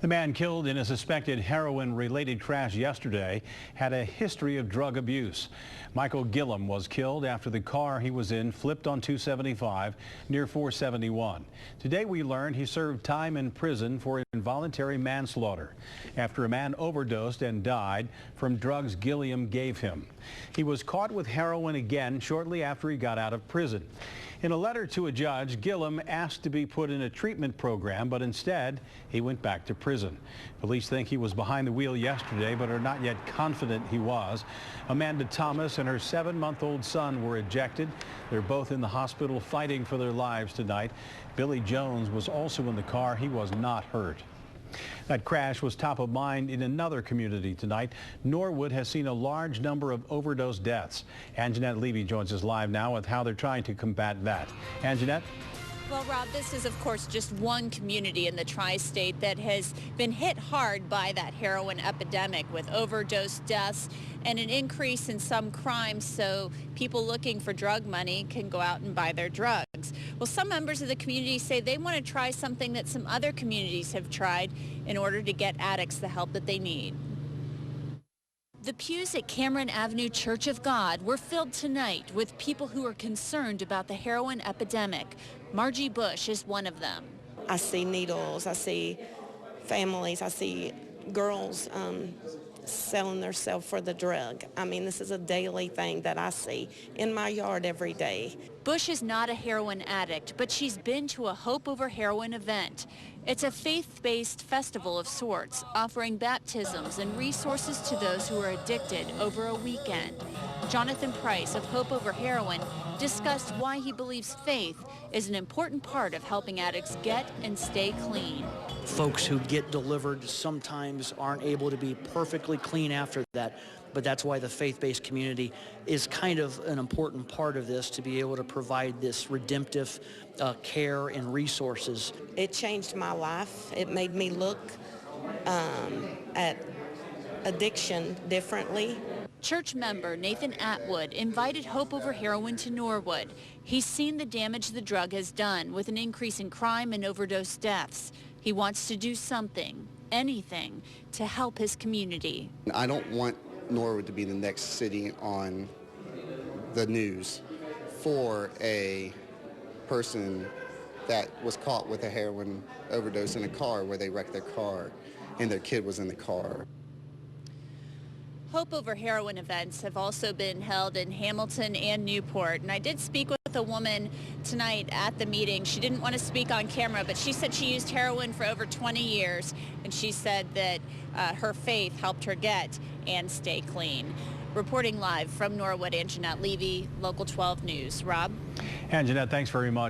The man killed in a suspected heroin-related crash yesterday had a history of drug abuse. Michael Gillum was killed after the car he was in flipped on 275 near 471. Today we learned he served time in prison for involuntary manslaughter after a man overdosed and died from drugs Gillum gave him. He was caught with heroin again shortly after he got out of prison. In a letter to a judge, Gillum asked to be put in a treatment program, but instead he went back to prison. Police think he was behind the wheel yesterday, but are not yet confident he was. Amanda Thomas and her 7-month-old son were ejected. They're both in the hospital fighting for their lives tonight. Billy Jones was also in the car. He was not hurt. That crash was top of mind in another community tonight. Norwood has seen a large number of overdose deaths. Angenette Levy joins us live now with how they're trying to combat that. Angenette? Well, Rob, this is, of course, just one community in the tri-state that has been hit hard by that heroin epidemic with overdose deaths and an increase in some crimes, so people looking for drug money can go out and buy their drugs. Well, some members of the community say they want to try something that some other communities have tried in order to get addicts the help that they need. The pews at Cameron Avenue Church of God were filled tonight with people who are concerned about the heroin epidemic. Margie Bush is one of them. I see needles, I see families, I see girls selling themselves for the drug. I mean, this is a daily thing that I see in my yard every day. Bush is not a heroin addict, but she's been to a Hope Over Heroin event. It's a faith-based festival of sorts, offering baptisms and resources to those who are addicted over a weekend. Jonathan Price of Hope Over Heroin discussed why he believes faith is an important part of helping addicts get and stay clean. Folks who get delivered sometimes aren't able to be perfectly clean after that, but that's why the faith-based community is kind of an important part of this, to be able to provide this redemptive care and resources. It changed my life. It made me look at addiction differently. Church member Nathan Atwood invited Hope Over Heroin to Norwood. He's seen the damage the drug has done with an increase in crime and overdose deaths. He wants to do something, anything, to help his community. I don't want Norwood to be the next city on the news for a person that was caught with a heroin overdose in a car where they wrecked their car and their kid was in the car. Hope Over Heroin events have also been held in Hamilton and Newport, and I did speak with a woman tonight at the meeting. She didn't want to speak on camera, but she said she used heroin for over 20 years, and she said that her faith helped her get and stay clean. Reporting live from Norwood, Angenette Levy, Local 12 News. Rob? Angenette, thanks very much.